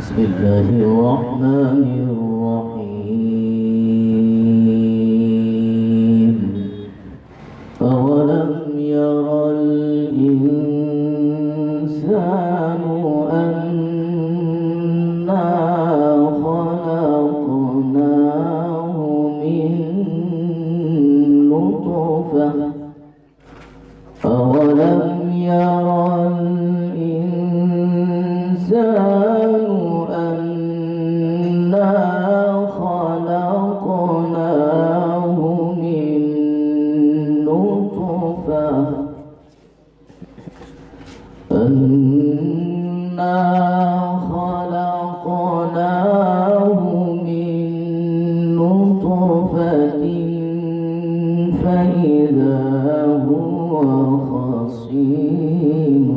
بسم الله الرحمن الرحيم أولم ير الإنسان أنا خلقناه من نطفة أولم ير الإنسان أنا خلقناه من نطفة فإذا هو خصيم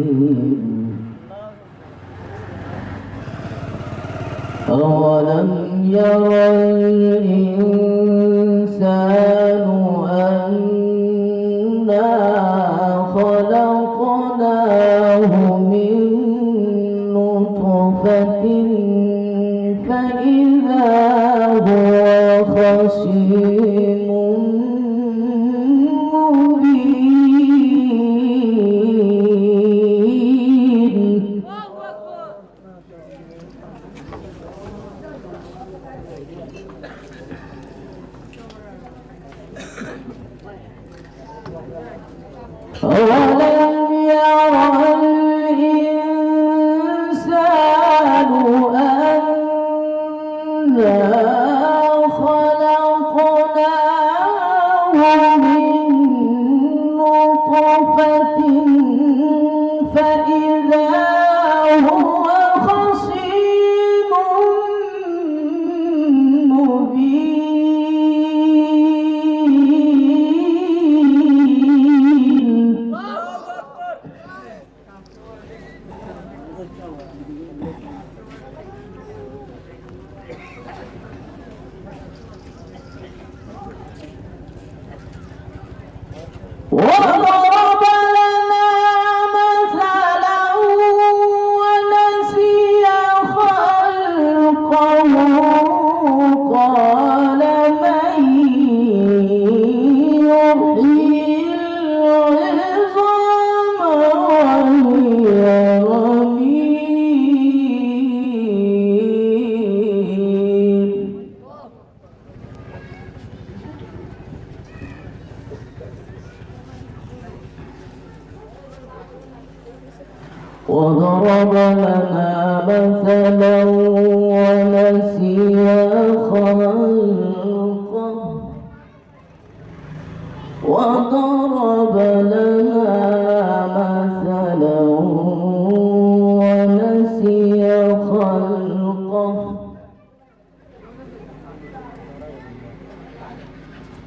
مبين أولم ير الإنسان أنا خلقناه من نطفة فإذا هو خصيم مبين أولم ير الإنسان أنا خلقناه من نطفة فإذا هو خصيم مبين وضرب لنا مثلا ونسي خلقه قال من يحيي العظام وهي رميم وضرب لنا مثلا ونسي خلقه وضرب لنا مثلا ونسي خلقه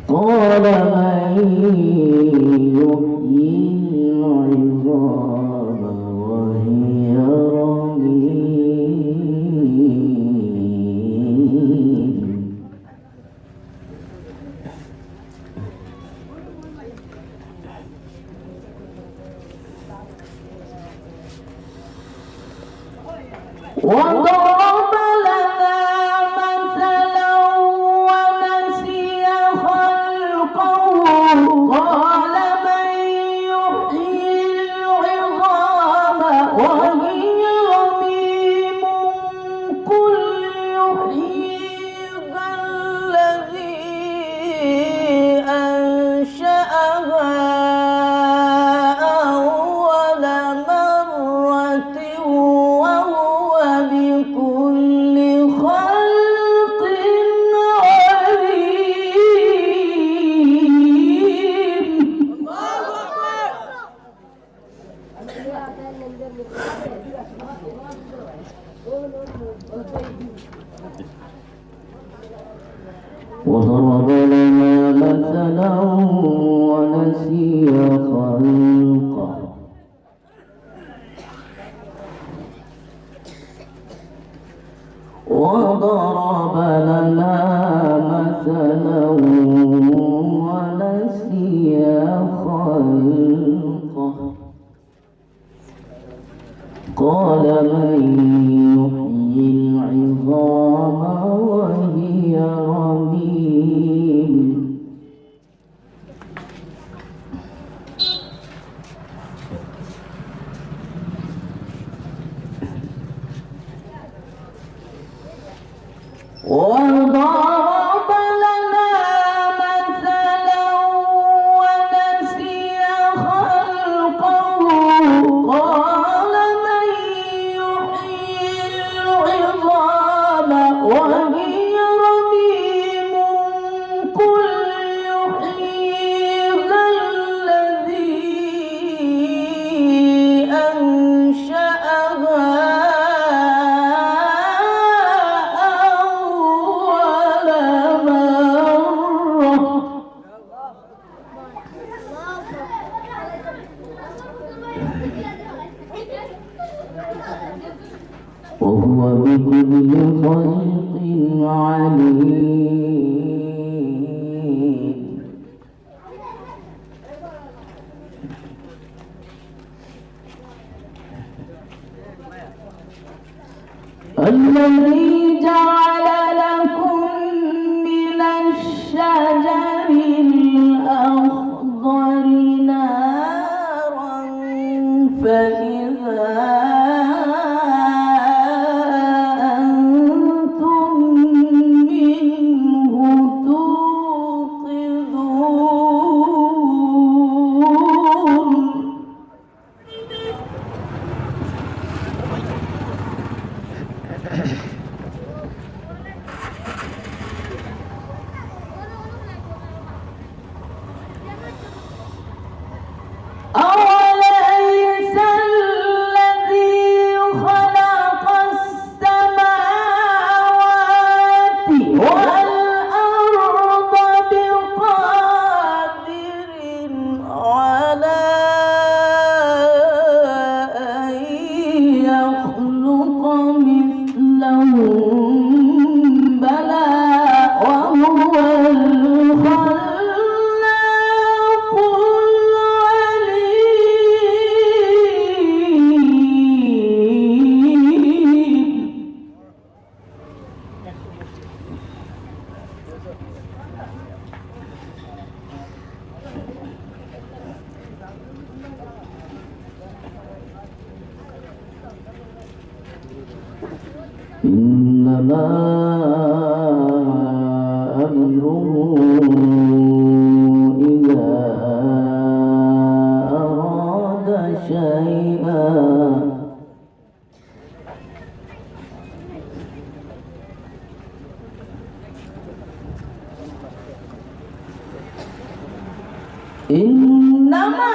قال من يحيي العظام وهي رميم وضرب لنا مثلا ونسي خلقه قال من يحيي العظام وهي رميم قل يحييها الذي أنشأها أول مرة وهو بكل خلق عليم وضرب لنا مثلا ونسي خلقه وضرب لنا مثلا ونسي خلقه قال من يحيي العظام وهي رميم وضرب لنا مثلا ونسي خلقه قال من يحيي العظام وهي رميم قل يحييها الذي أنشأها وهو بكل خلق عليم الذي جعل لكم من الشجر الأخضر نارا فإذا أوليس الذي خلق السماوات والأرض بقادر على أن يخلق مثلهم بلى وهو الخلاق إنما أمره إذا أراد شيئا إنما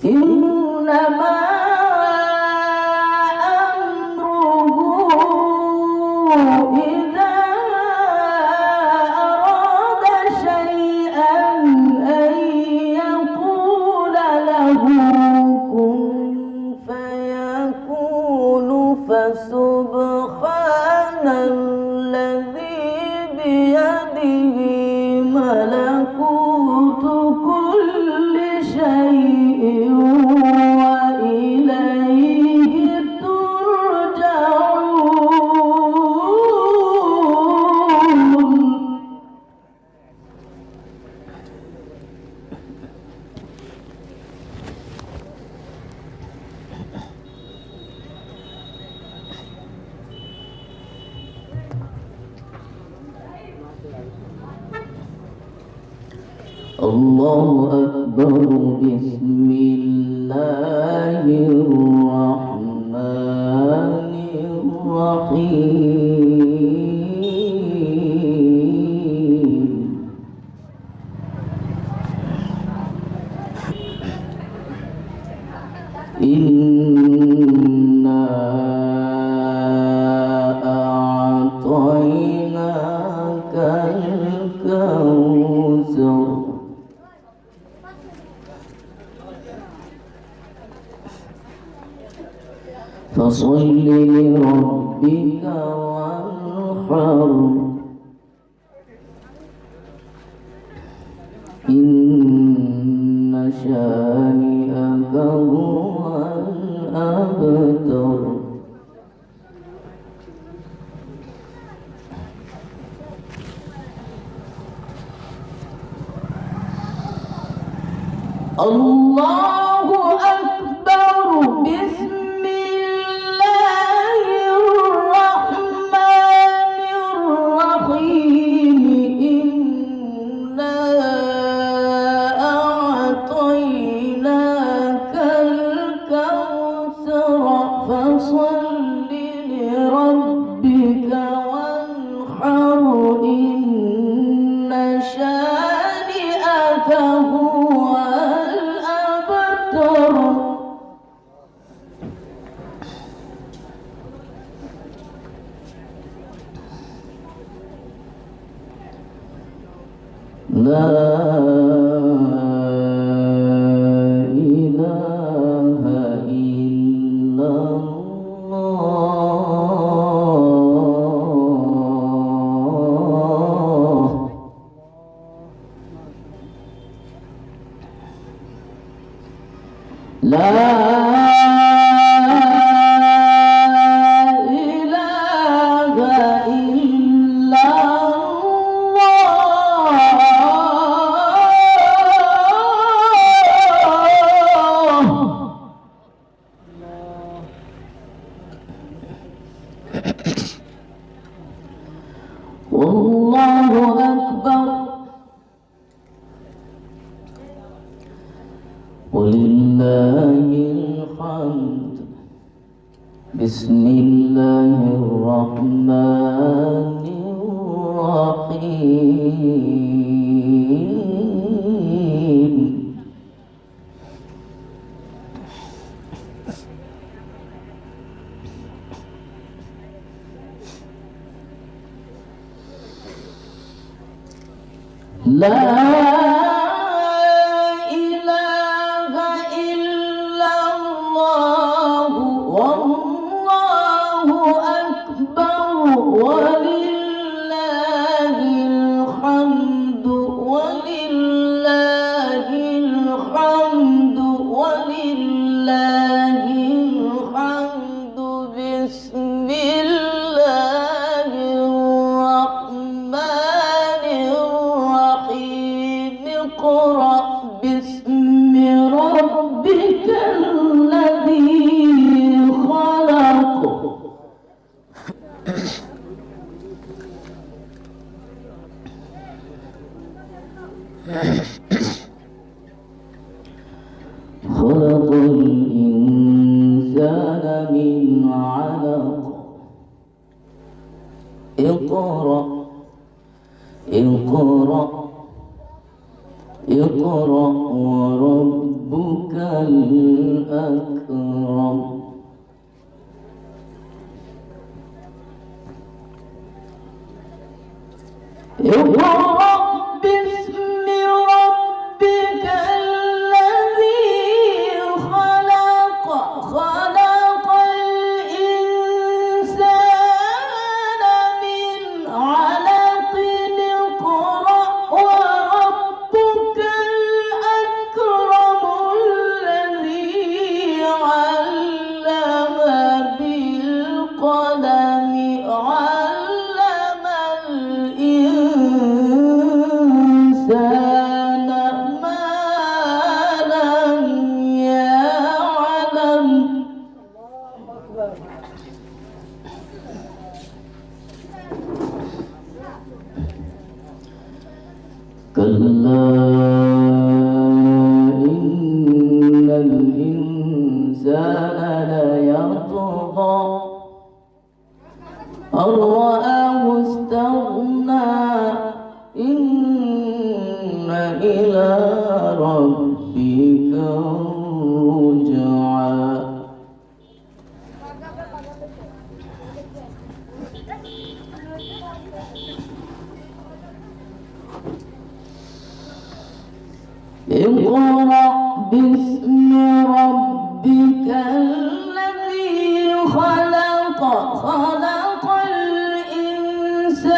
إنما أمره إذا أراد شيئا أن يقول له كن فيكون فسبحان الذي بيده ملكوت كل شيء وإليه ترجعون الله أكبر بسم الله الرحمن الرحيم الكوثر فصل لربك وانحر إن شانئك هو الأبتر الله أكبر بسم الله الرحمن الرحيم إنا أعطيناك الكوثر فصل لربك وانحر إن شانئك هو الأبتر لا إله إلا الله لا إله إلا الله والله أكبر ولله الحمد بسم الله الرحمن الرحيم لا إله إلا الله والله أكبر ولله الحمد ولله الحمد ولله الحمد بسم الله الرحمن الرحيم اقرأ باسم ربك الذي خلق خلق الإنسان من علق اقرأ اقرأ اقرأ وربك الأكرم اقرأ باسم ربك الذي خلق خلق الإنسان من علق اقرأ وربك الأكرم الذي علم بالقلم علم الإنسان ما لم يعلم كلا إن الإنسان ليطغى أن رآه استغنى إن إلى ربك الرجعى اقرأ باسم ربك الذي خلق خلق الإنسان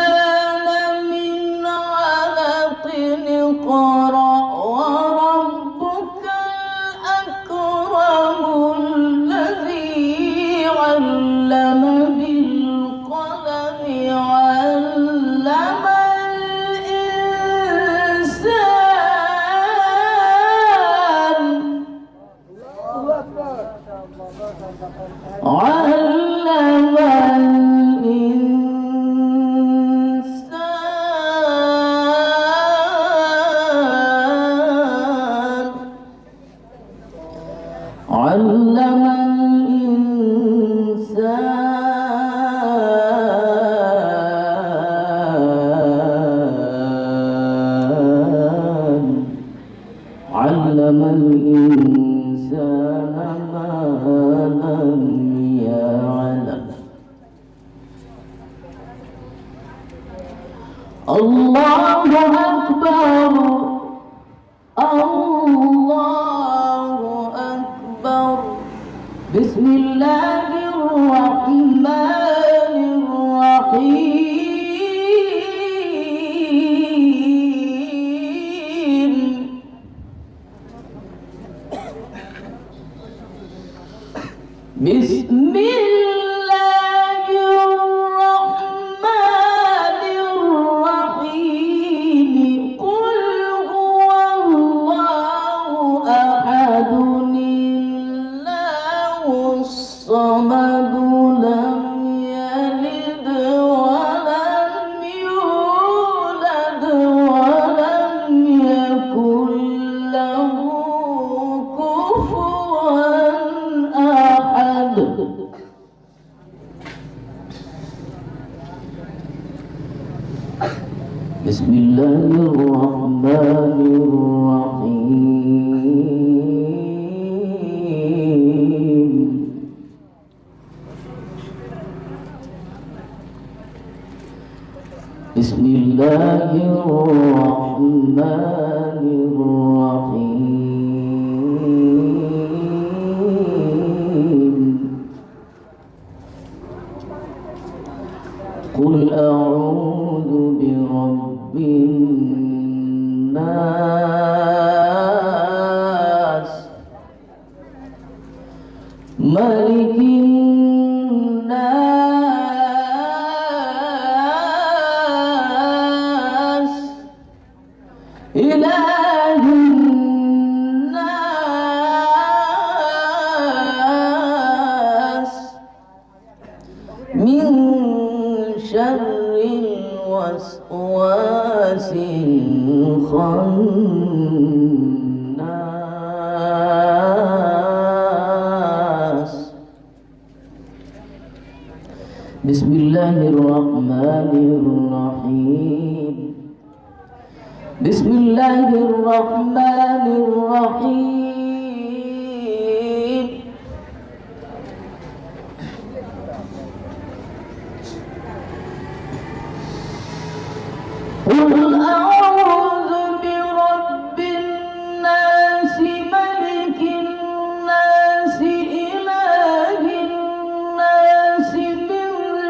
من علق اقرأ وربك الأكرم الذي علم بالقلم علم علم الإنسان علم الإنسان علم الإنسان ما لم يعلم الله أكبر الله أكبر بسم الله الرحمن الرحيم بسم الله الرحمن الرحيم قل هو الله أحد الله الصمد لم يلد ولم يولد ولم يكن له كفوا أحد بسم الله الرحمن الرحيم بسم الله الرحمن الرحيم قل أعوذ برب الناس ملك الناس إله الناس من شر الوسواس الخناس بسم الله الرحمن الرحيم بسم الله الرحمن الرحيم قل أعوذ برب الناس ملك الناس إله الناس من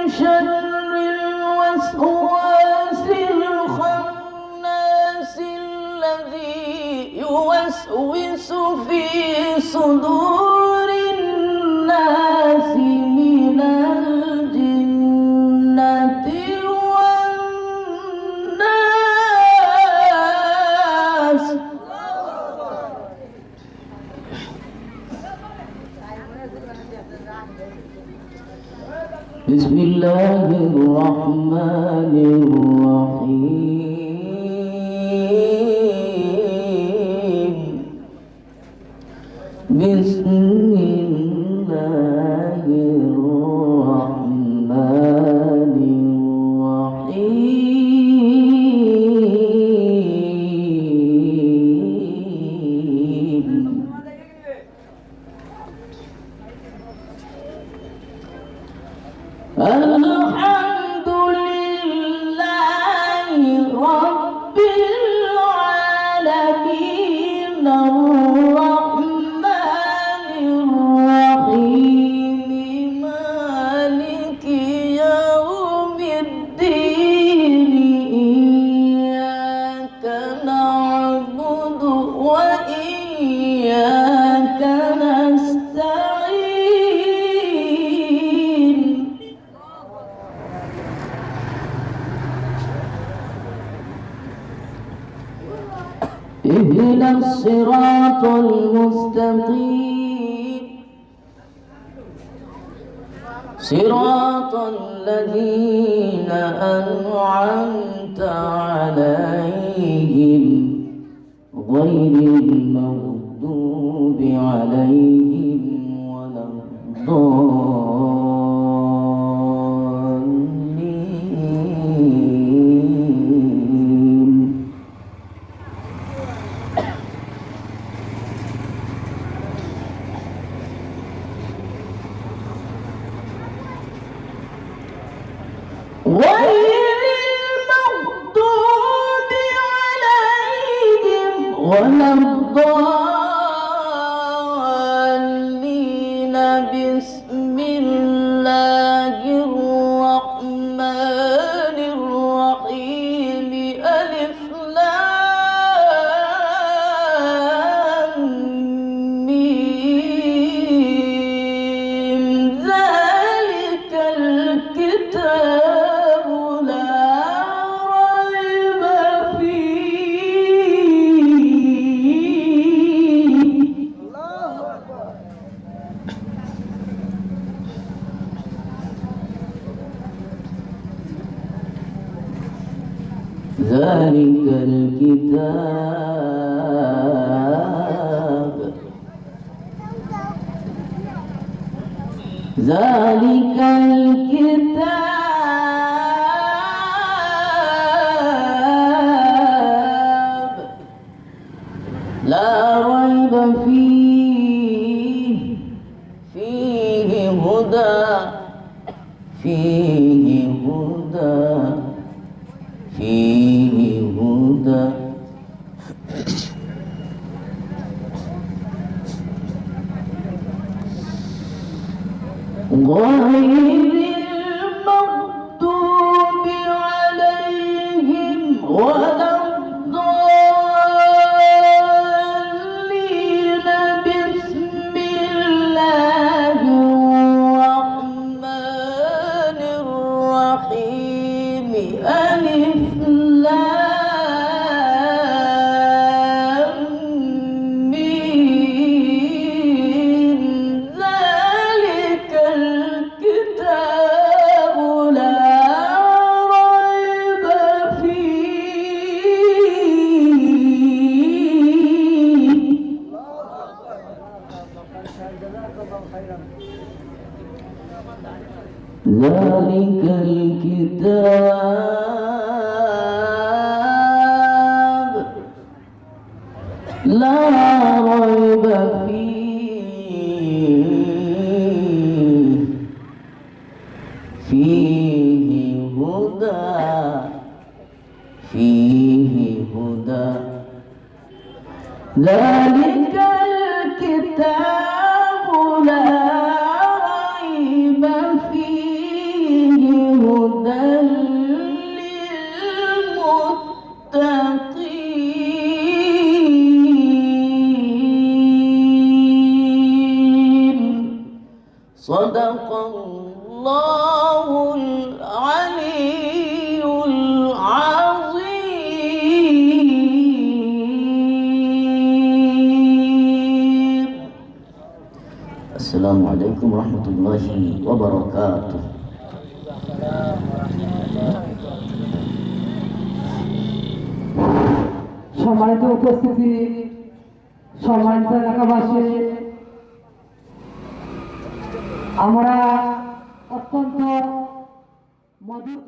شر الوسواس الخناس الذي يوسوس في صدور الناس من الجنة والناس بسم الله الرحمن الرحيم بسم اهدنا الصراط المستقيم صراط الذين أنعمت عليهم غير المغضوب عليهم ولا الضالين. غير المغضوب عليهم ولا الضالين. بسم الله الرحمن الرحيم. ألف لام ميم. ذلك الكتاب ذلك الكتاب لا ريب فيه هدى غير المغضوب عليهم ولا الضالين. بسم الله الرحمن الرحيم. ألف لام ميم. ذلك الكتاب لا ريب فيه. ذلك الكتاب لا ريب فيه هدى. ذلك الكتاب لا ريب فيه هدى للمتقين. صدق الله العلي العظيم. السلام عليكم ورحمة الله وبركاته. সম্মানিত উপস্থিতি, সম্মানিত এলাকাবাসী, আমরা অত্যন্ত মধুর